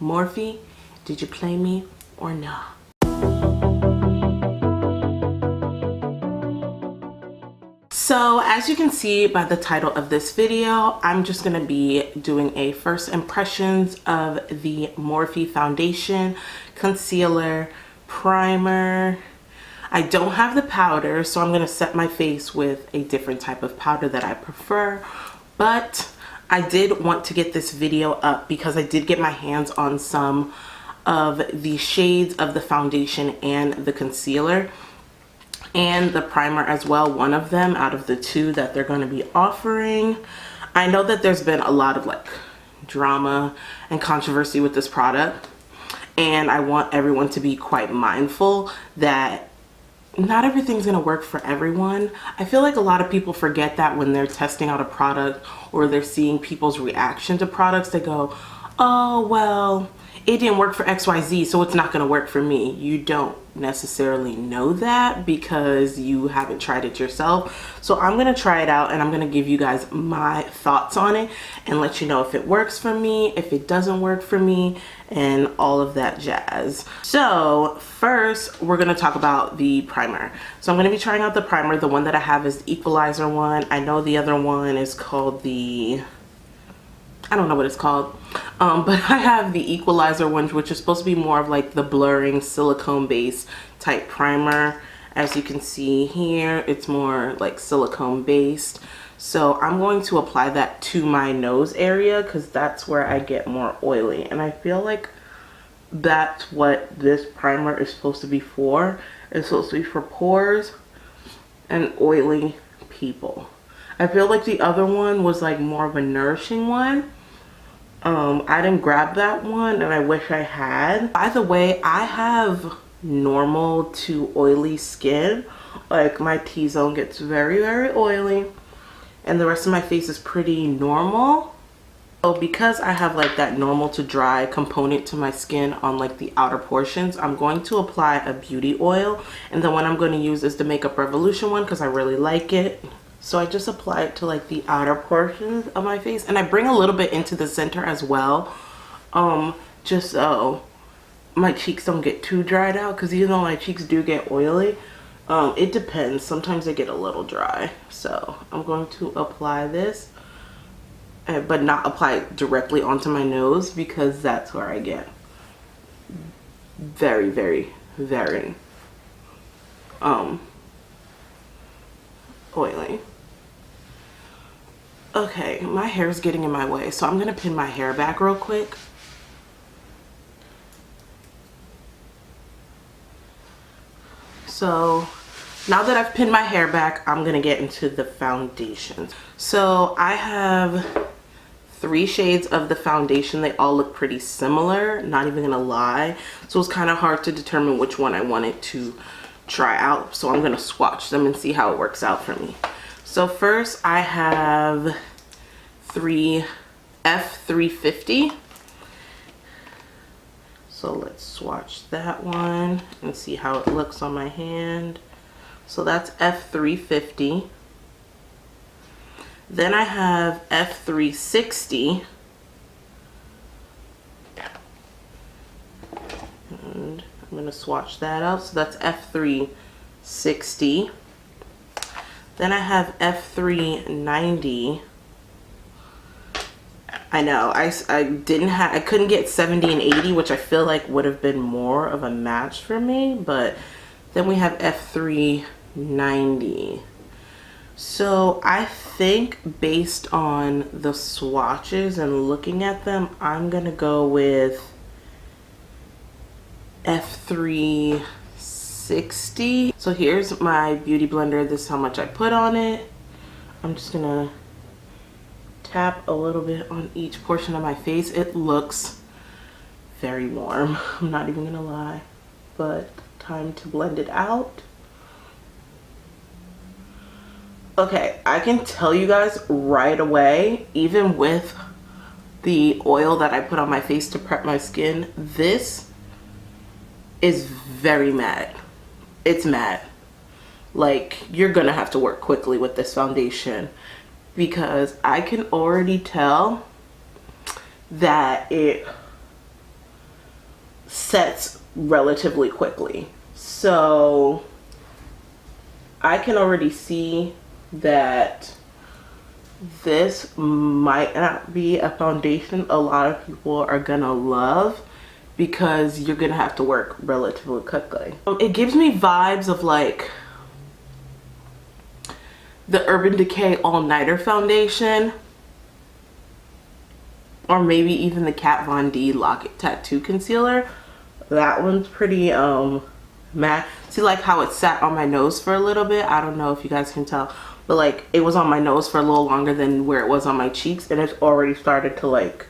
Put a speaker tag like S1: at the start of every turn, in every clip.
S1: Morphe, did you play me or no? So as you can see by the title of this video, I'm just going to be doing a first impressions of the Morphe Foundation Concealer Primer. I don't have the powder, so I'm going to set my face with a different type of powder that I prefer, but I did want to get this video up because I did get my hands on some of the shades of the foundation and the concealer and the primer as well, one of them out of the two that they're going to be offering. I know that there's been a lot of like drama and controversy with this product, and I want everyone to be quite mindful that not everything's gonna work for everyone. I feel like a lot of people forget that when they're testing out a product or they're seeing people's reaction to products. They go, oh, well, it didn't work for XYZ, so it's not gonna work for me. You don't necessarily know that because you haven't tried it yourself. So I'm gonna try it out and I'm gonna give you guys my thoughts on it and let you know if it works for me, if it doesn't work for me, and all of that jazz. So first we're gonna talk about the primer. So I'm gonna be trying out the primer. The one that I have is the Equalizer one. I know the other one is called the, I don't know what it's called, but I have the Equalizer one, which is supposed to be more of like the blurring silicone based type primer. As you can see here, it's more like silicone based. So I'm going to apply that to my nose area because that's where I get more oily, and I feel like that's what this primer is supposed to be for. It's supposed to be for pores and oily people. I feel like the other one was like more of a nourishing one. I didn't grab that one and I wish I had. By the way, I have normal to oily skin. Like my T-zone gets very, very oily and the rest of my face is pretty normal. So because I have like that normal to dry component to my skin on like the outer portions, I'm going to apply a beauty oil, and the one I'm going to use is the Makeup Revolution one because I really like it. So I just apply it to like the outer portions of my face, and I bring a little bit into the center as well, just so my cheeks don't get too dried out, because even though my cheeks do get oily, it depends. Sometimes they get a little dry. So I'm going to apply this, but not apply it directly onto my nose because that's where I get very, very, very oily. Okay, my hair is getting in my way, so I'm gonna pin my hair back real quick. So now that I've pinned my hair back, I'm gonna get into the foundation. So I have 3 shades of the foundation. They all look pretty similar, not even gonna lie. So it's kind of hard to determine which one I wanted to try out. So I'm gonna swatch them and see how it works out for me. So first I have F350. So let's swatch that one and see how it looks on my hand. So that's F350. Then I have F360. And I'm gonna swatch that out. So that's F360. Then I have F390. I know I couldn't get 70 and 80, which I feel like would have been more of a match for me, but then we have F390. So I think based on the swatches and looking at them, I'm gonna go with F360. So here's my beauty blender. This is how much I put on it. I'm just gonna tap a little bit on each portion of my face. It looks very warm, I'm not even gonna lie, but time to blend it out. Okay, I can tell you guys right away, even with the oil that I put on my face to prep my skin, this is very matte. It's matte. Like, you're gonna have to work quickly with this foundation because I can already tell that it sets relatively quickly. So I can already see that this might not be a foundation a lot of people are gonna love, because you're gonna have to work relatively quickly. It gives me vibes of like the Urban Decay All Nighter foundation, or maybe even the Kat Von D Lock-It Tattoo Concealer. That one's pretty matte. See like how it sat on my nose for a little bit? I don't know if you guys can tell, but like it was on my nose for a little longer than where it was on my cheeks, and it's already started to like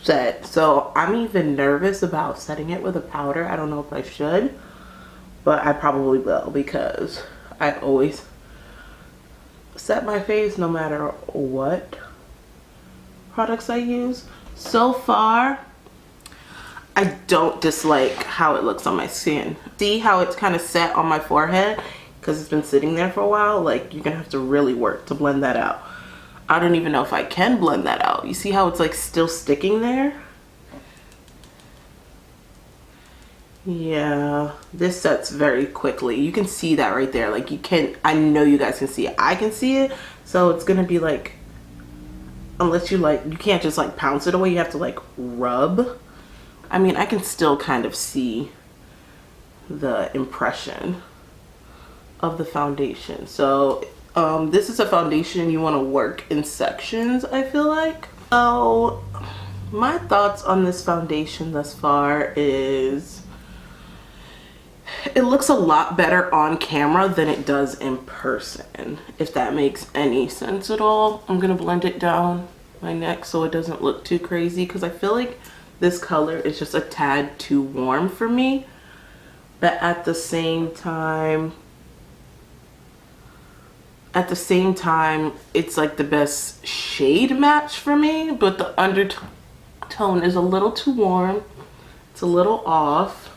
S1: set. So I'm even nervous about setting it with a powder. I don't know if I should, but I probably will, because I always set my face no matter what products I use. So far, I don't dislike how it looks on my skin. See how it's kind of set on my forehead because it's been sitting there for a while? Like, you're gonna have to really work to blend that out. I don't even know if I can blend that out. You see how it's like still sticking there? Yeah, this sets very quickly. You can see that right there. Like you can, I know you guys can see it. I can see it. So it's gonna be like, unless you like, you can't just like pounce it away. You have to like rub. I mean, I can still kind of see the impression of the foundation. So this is a foundation you want to work in sections, I feel like. So my thoughts on this foundation thus far is it looks a lot better on camera than it does in person, if that makes any sense at all. I'm gonna blend it down my neck so it doesn't look too crazy, because I feel like this color is just a tad too warm for me, but at the same time it's like the best shade match for me, but the undertone is a little too warm. It's a little off.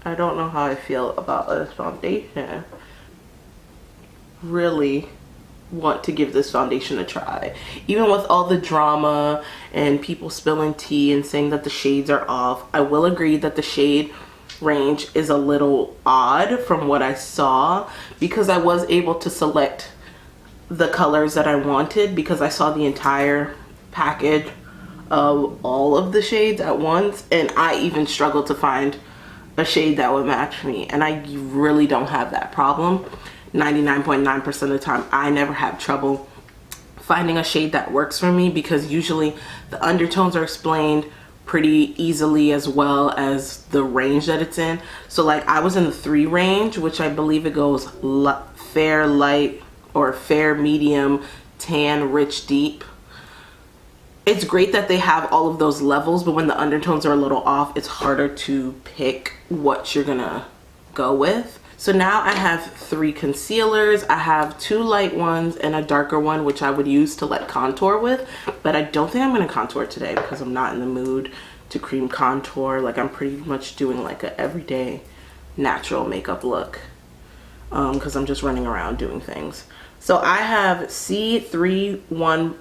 S1: I don't know how I feel about this foundation. Really want to give this foundation a try. Even with all the drama and people spilling tea and saying that the shades are off, I will agree that the shade range is a little odd from what I saw, because I was able to select the colors that I wanted because I saw the entire package of all of the shades at once, and I even struggled to find a shade that would match me, and I really don't have that problem. 99.9% of the time I never have trouble finding a shade that works for me, because usually the undertones are explained pretty easily as well as the range that it's in. So like I was in the 3 range, which I believe it goes fair, light, or fair, medium, tan, rich, deep. It's great that they have all of those levels, but when the undertones are a little off, it's harder to pick what you're gonna go with. So now I have 3 concealers. I have 2 light ones and a darker one, which I would use to like contour with, but I don't think I'm gonna contour today because I'm not in the mood to cream contour. Like I'm pretty much doing like a everyday natural makeup look because I'm just running around doing things. So I have C31.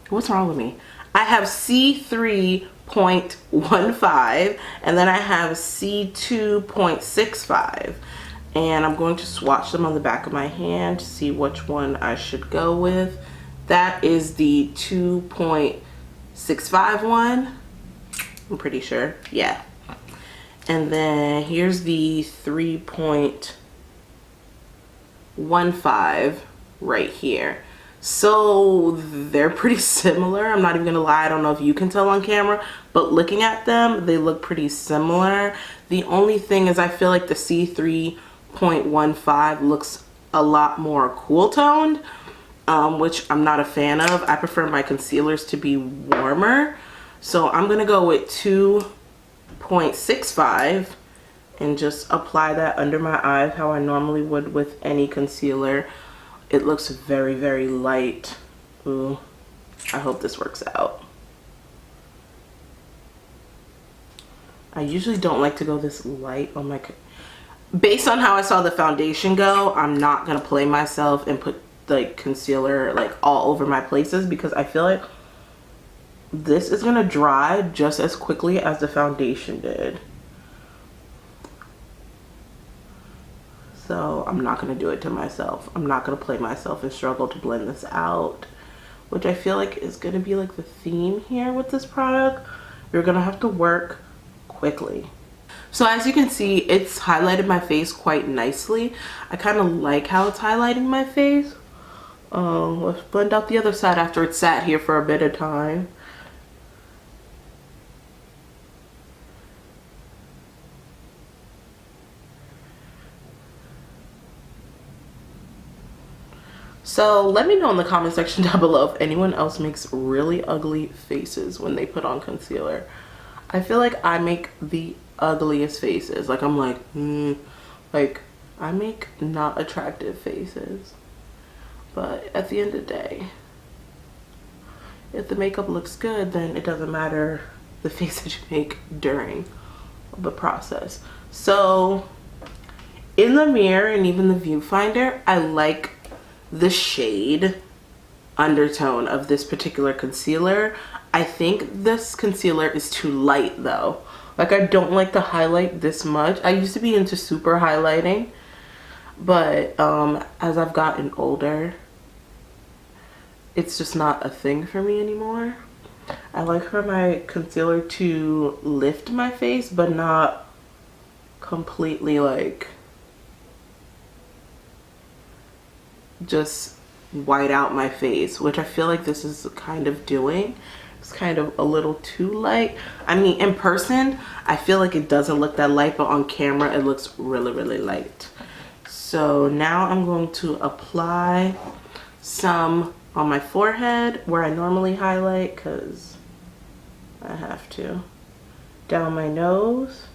S1: What's wrong with me? I have C3.15 and then I have C2.65, and I'm going to swatch them on the back of my hand to see which one I should go with. That is the 2.65 one, I'm pretty sure, yeah. And then here's the 3.15 right here. So they're pretty similar. I'm not even gonna lie, I don't know if you can tell on camera, but looking at them, they look pretty similar. The only thing is I feel like the C3.15 looks a lot more cool toned, which I'm not a fan of. I prefer my concealers to be warmer. So I'm gonna go with 2.65 and just apply that under my eyes how I normally would with any concealer. It looks very, very light. Ooh, I hope this works out. I usually don't like to go this light on my, based on how I saw the foundation go, I'm not gonna play myself and put like concealer like all over my places, because I feel like this is gonna dry just as quickly as the foundation did. So I'm not gonna do it to myself. I'm not gonna play myself and struggle to blend this out, which I feel like is gonna be like the theme here with this product. You're gonna have to work quickly. So as you can see, it's highlighted my face quite nicely. I kind of like how it's highlighting my face. Let's blend out the other side after it's sat here for a bit of time. So let me know in the comment section down below if anyone else makes really ugly faces when they put on concealer. I feel like I make the ugliest faces. Like I'm like, like I make not attractive faces. But at the end of the day, if the makeup looks good, then it doesn't matter the face that you make during the process. So in the mirror and even the viewfinder, I like the shade undertone of this particular concealer. I think this concealer is too light though. Like I don't like to highlight this much. I used to be into super highlighting, but as I've gotten older, it's just not a thing for me anymore. I like for my concealer to lift my face, but not completely like just white out my face, which I feel like this is kind of doing. It's kind of a little too light. I mean, in person, I feel like it doesn't look that light, but on camera, it looks really, really light. So now I'm going to apply some on my forehead where I normally highlight, because I have to. Down my nose,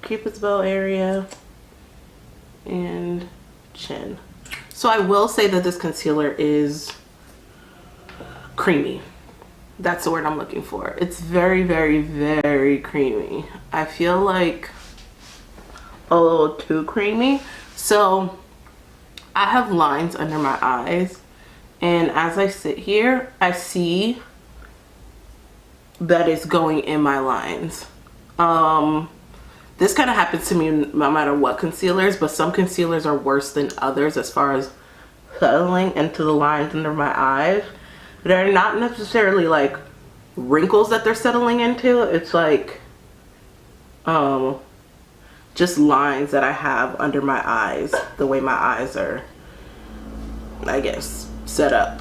S1: Cupid's bow area, and chin. So I will say that this concealer is creamy. That's the word I'm looking for. It's very, very, very creamy. I feel like a little too creamy. So I have lines under my eyes, and as I sit here, I see that it's going in my lines. This kind of happens to me no matter what concealers, but some concealers are worse than others as far as settling into the lines under my eyes. They're not necessarily like wrinkles that they're settling into. It's like just lines that I have under my eyes, the way my eyes are, I guess, set up.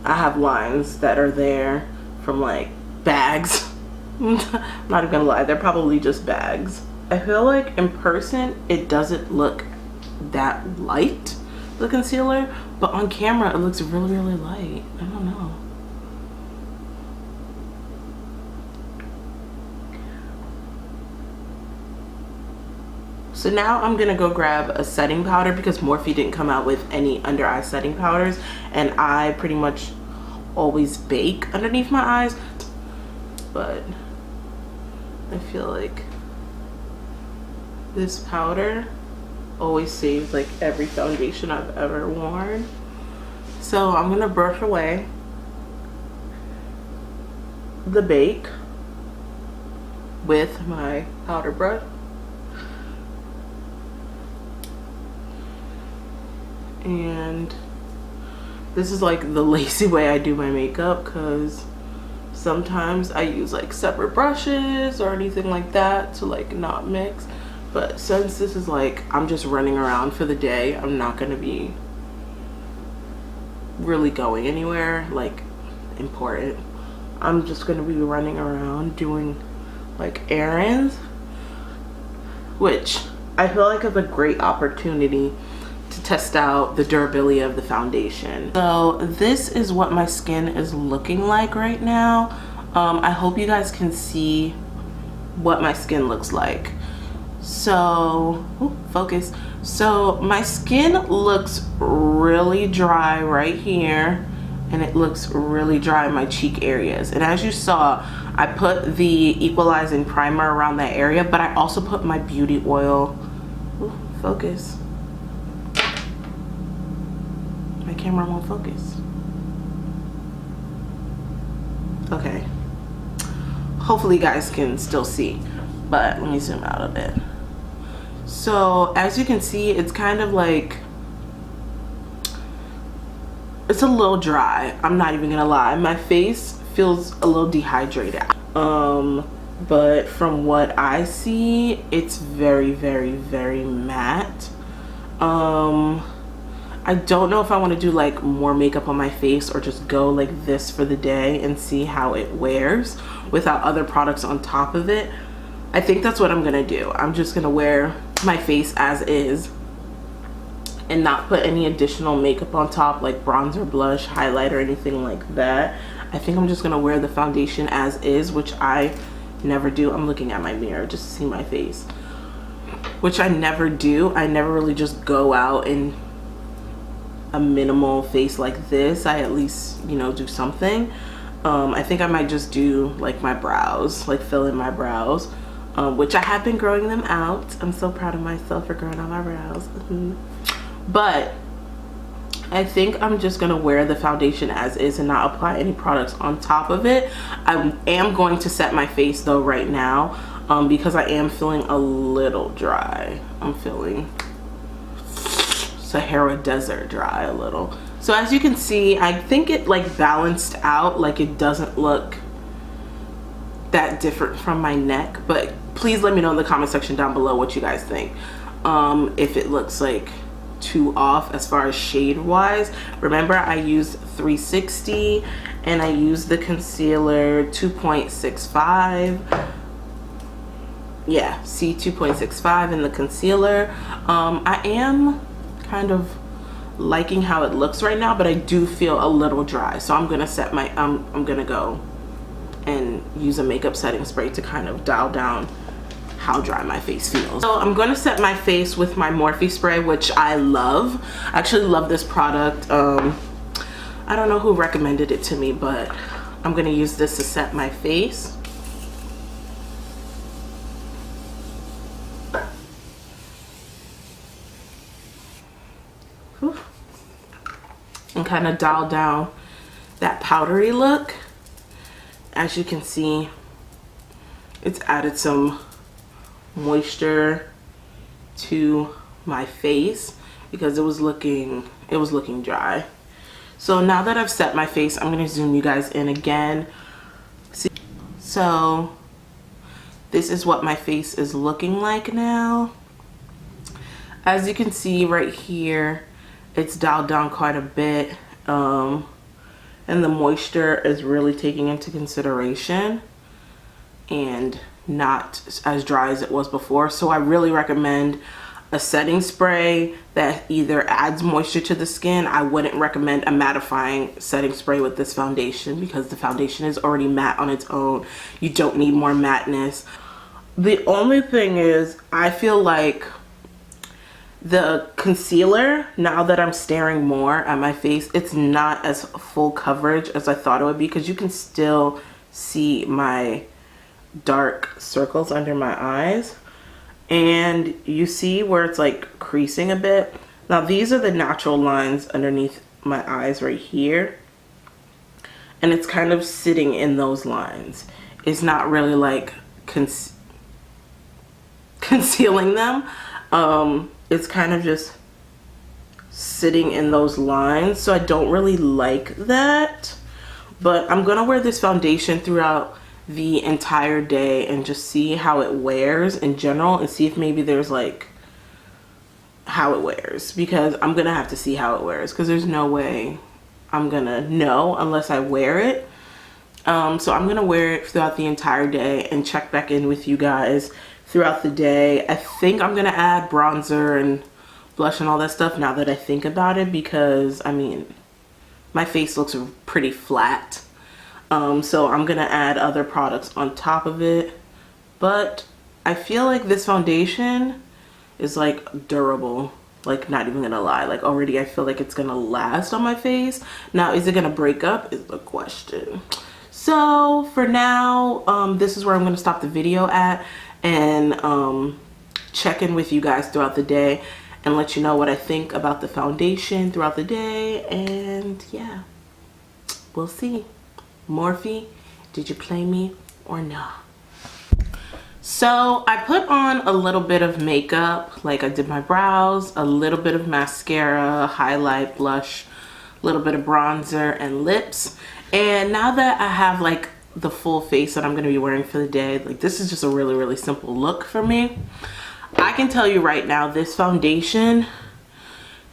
S1: I have lines that are there from like bags. I'm not even gonna lie, they're probably just bags. I feel like in person it doesn't look that light, the concealer, but on camera it looks really, really light. I don't know. So now I'm gonna go grab a setting powder, because Morphe didn't come out with any under eye setting powders, and I pretty much always bake underneath my eyes, but I feel like this powder always saves like every foundation I've ever worn. So I'm gonna brush away the bake with my powder brush. And this is like the lazy way I do my makeup, because sometimes I use like separate brushes or anything like that to like not mix. But since this is like, I'm just running around for the day, I'm not gonna be really going anywhere like important. I'm just gonna be running around doing like errands, which I feel like is a great opportunity to test out the durability of the foundation. So this is what my skin is looking like right now. I hope you guys can see what my skin looks like. So focus. So my skin looks really dry right here, and it looks really dry in my cheek areas. And as you saw, I put the equalizing primer around that area, but I also put my beauty oil. Ooh, focus. My camera won't focus. Okay. Hopefully you guys can still see, but let me zoom out a bit. So as you can see, it's kind of like, it's a little dry. I'm not even gonna lie. My face feels a little dehydrated. But from what I see, it's very, very, very matte. I don't know if I want to do like more makeup on my face or just go like this for the day and see how it wears without other products on top of it. I think that's what I'm gonna do. I'm just gonna wear my face as is and not put any additional makeup on top, like bronzer, blush, highlight, or anything like that. I think I'm just gonna wear the foundation as is, which I never do. I'm looking at my mirror just to see my face, which I never do. I never really just go out in a minimal face like this. I at least, you know, do something. I think I might just do like my brows, like fill in my brows, which I have been growing them out. I'm so proud of myself for growing out my brows. But I think I'm just gonna wear the foundation as is and not apply any products on top of it. I am going to set my face though right now, because I am feeling a little dry. I'm feeling Sahara Desert dry a little. So as you can see, I think it like balanced out, like it doesn't look that different from my neck, but please let me know in the comment section down below what you guys think. If it looks like too off as far as shade wise. Remember, I used 360 and I used the concealer 2.65. Yeah, see, 2.65 in the concealer. I am kind of liking how it looks right now, but I do feel a little dry, so I'm gonna set my I'm gonna go and use a makeup setting spray to kind of dial down how dry my face feels. So I'm gonna set my face with my Morphe spray, which I love. I actually love this product. I don't know who recommended it to me, but I'm gonna use this to set my face. Whew. And kind of dial down that powdery look. As you can see, it's added some moisture to my face because it was looking dry. So now that I've set my face, I'm gonna zoom you guys in again. See, so this is what my face is looking like now. As you can see right here, it's dialed down quite a bit, and the moisture is really taking into consideration and not as dry as it was before. So I really recommend a setting spray that either adds moisture to the skin. I wouldn't recommend a mattifying setting spray with this foundation because the foundation is already matte on its own. You don't need more matteness. The only thing is, I feel like the concealer, now that I'm staring more at my face, it's not as full coverage as I thought it would be, because you can still see my dark circles under my eyes, and you see where it's like creasing a bit. Now these are the natural lines underneath my eyes right here, and it's kind of sitting in those lines. It's not really like concealing them. It's kind of just sitting in those lines, so I don't really like that. But I'm gonna wear this foundation throughout the entire day and just see how it wears in general, and see if maybe there's like how it wears, because I'm gonna have to see how it wears, because there's no way I'm gonna know unless I wear it. So I'm gonna wear it throughout the entire day and check back in with you guys throughout the day. I think I'm gonna add bronzer and blush and all that stuff now that I think about it, because I mean my face looks pretty flat. So I'm gonna add other products on top of it, but I feel like this foundation is like durable, like not even gonna lie. Like already I feel like it's gonna last on my face. Now is it gonna break up is the question. So for now, this is where I'm going to stop the video at, and check in with you guys throughout the day and let you know what I think about the foundation throughout the day. And yeah, we'll see. Morphe, did you play me or no? So I put on a little bit of makeup, like I did my brows, a little bit of mascara, highlight, blush, a little bit of bronzer and lips. And now that I have like the full face that I'm going to be wearing for the day, like this is just a really simple look for me. I can tell you right now, this foundation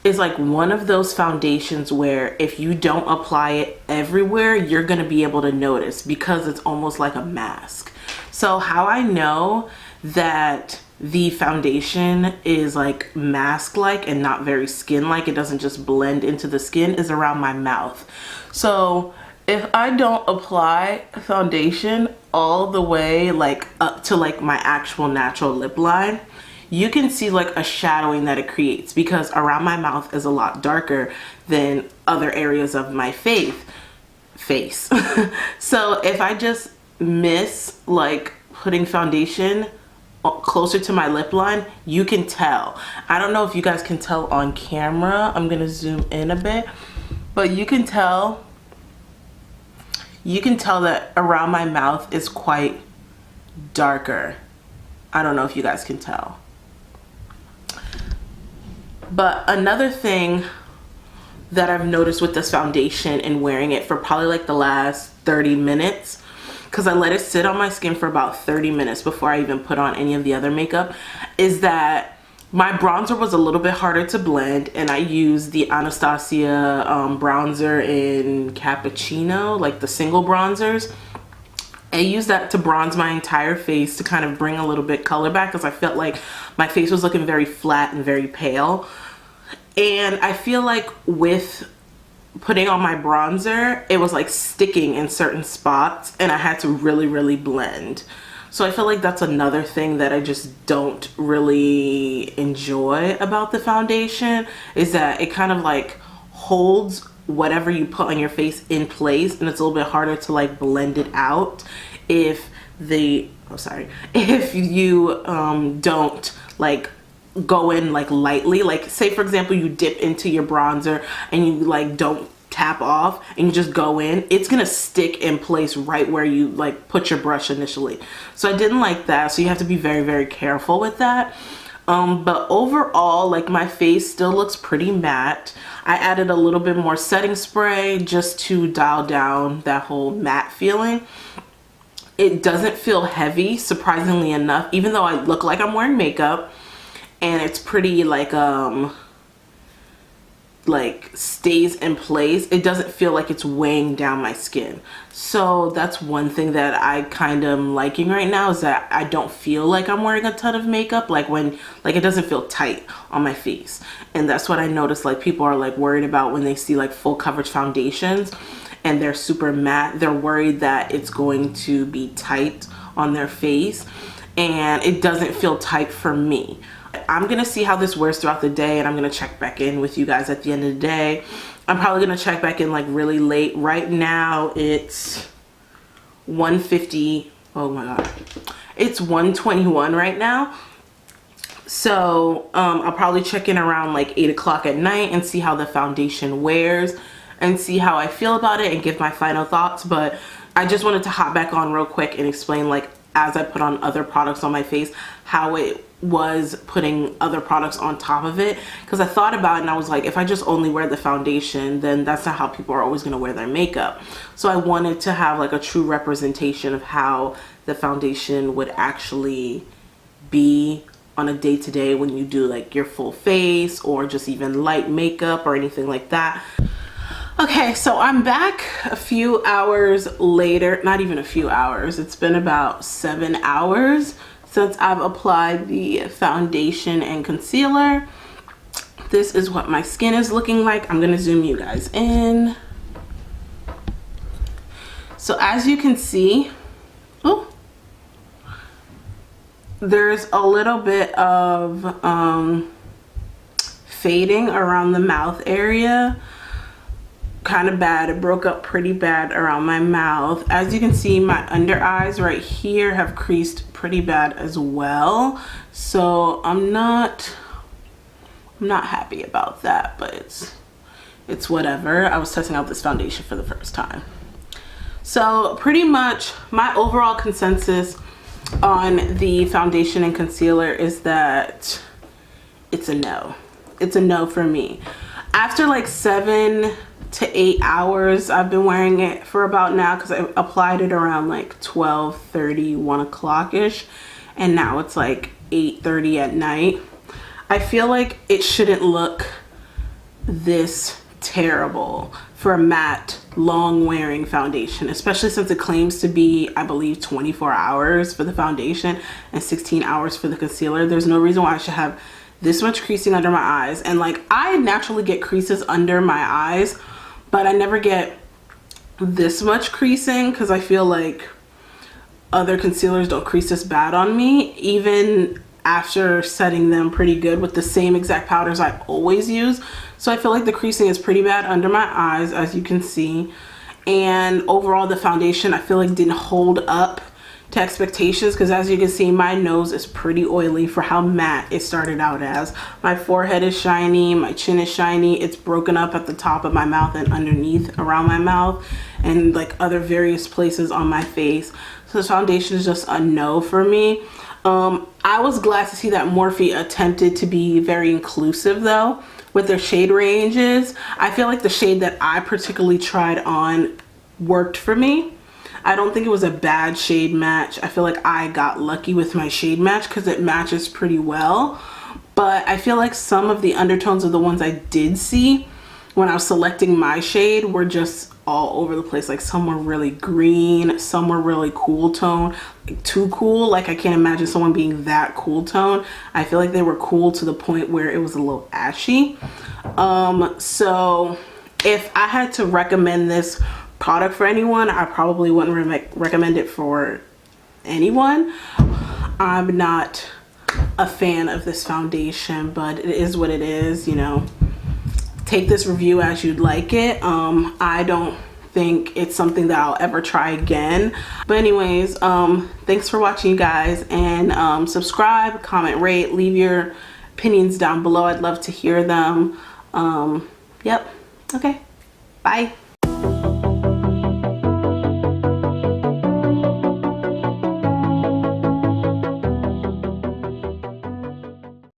S1: is like one of those foundations where if you don't apply it everywhere, you're going to be able to notice, because it's almost like a mask. So how I know that the foundation is like mask-like and not very skin-like, it doesn't just blend into the skin, is around my mouth. So if I don't apply foundation all the way like up to like my actual natural lip line, you can see like a shadowing that it creates, because around my mouth is a lot darker than other areas of my face. So if I just miss like putting foundation closer to my lip line, you can tell. I don't know if you guys can tell on camera. I'm gonna zoom in a bit, but you can tell that around my mouth is quite darker. I don't know if you guys can tell. But another thing that I've noticed with this foundation and wearing it for probably like the last 30 minutes, because I let it sit on my skin for about 30 minutes before I even put on any of the other makeup, is that my bronzer was a little bit harder to blend, and I used the Anastasia bronzer in Cappuccino, like the single bronzers. I used that to bronze my entire face to kind of bring a little bit color back, because I felt like my face was looking very flat and very pale. And I feel like with putting on my bronzer, it was like sticking in certain spots, and I had to really blend. So I feel like that's another thing that I just don't really enjoy about the foundation, is that it kind of like holds whatever you put on your face in place, and it's a little bit harder to like blend it out if you don't like go in like lightly. Like say for example you dip into your bronzer and you like don't tap off and you just go in, it's gonna stick in place right where you like put your brush initially. So I didn't like that, so you have to be very careful with that. But overall, like my face still looks pretty matte. I added a little bit more setting spray just to dial down that whole matte feeling. It doesn't feel heavy, surprisingly enough, even though I look like I'm wearing makeup, and it's pretty like stays in place. It doesn't feel like it's weighing down my skin. So that's one thing that I kind of am liking right now, is that I don't feel like I'm wearing a ton of makeup, like it doesn't feel tight on my face. And that's what I noticed, like people are like worried about when they see like full coverage foundations and they're super matte. They're worried that it's going to be tight on their face, and it doesn't feel tight for me. I'm gonna see how this wears throughout the day, and I'm gonna check back in with you guys at the end of the day. I'm probably gonna check back in like really late. Right now it's 1:50. Oh my god, it's 1:21 right now. So I'll probably check in around like 8 o'clock at night and see how the foundation wears and see how I feel about it and give my final thoughts. But I just wanted to hop back on real quick and explain, like as I put on other products on my face, how it was putting other products on top of it. Because I thought about it and I was like, if I just only wear the foundation, then that's not how people are always going to wear their makeup. So I wanted to have like a true representation of how the foundation would actually be on a day-to-day when you do like your full face or just even light makeup or anything like that. Okay, so I'm back a few hours later. Not even a few hours, it's been about 7 hours since I've applied the foundation and concealer. This is what my skin is looking like. I'm gonna zoom you guys in. So as you can see, oh, there's a little bit of fading around the mouth area, kind of bad. It broke up pretty bad around my mouth. As you can see, my under eyes right here have creased pretty bad as well. So I'm not happy about that, but it's whatever. I was testing out this foundation for the first time. So pretty much my overall consensus on the foundation and concealer is that it's a no. It's a no for me. After like 7 to 8 hours, I've been wearing it for about now, because I applied it around like 12:30, 1 o'clock ish, and now it's like 8:30 at night. I feel like it shouldn't look this terrible for a matte long wearing foundation, especially since it claims to be, I believe, 24 hours for the foundation and 16 hours for the concealer. There's no reason why I should have this much creasing under my eyes. And like, I naturally get creases under my eyes, but I never get this much creasing, because I feel like other concealers don't crease this bad on me, even after setting them pretty good with the same exact powders I always use. So I feel like the creasing is pretty bad under my eyes, as you can see. And overall, the foundation, I feel like didn't hold up to expectations, because as you can see, my nose is pretty oily for how matte it started out as. My forehead is shiny, my chin is shiny, it's broken up at the top of my mouth and underneath around my mouth, and like other various places on my face. So this foundation is just a no for me. I was glad to see that Morphe attempted to be very inclusive though with their shade ranges. I feel like the shade that I particularly tried on worked for me. I don't think it was a bad shade match. I feel like I got lucky with my shade match because it matches pretty well. But I feel like some of the undertones of the ones I did see when I was selecting my shade were just all over the place. Like, some were really green, some were really cool tone, like too cool. Like, I can't imagine someone being that cool tone. I feel like they were cool to the point where it was a little ashy. So if I had to recommend this product for anyone, I probably wouldn't recommend it for anyone. I'm not a fan of this foundation, but it is what it is, you know. Take this review as you'd like it. I don't think it's something that I'll ever try again. But anyways, thanks for watching, you guys, and subscribe, comment, rate, leave your opinions down below. I'd love to hear them. Yep. Okay. Bye.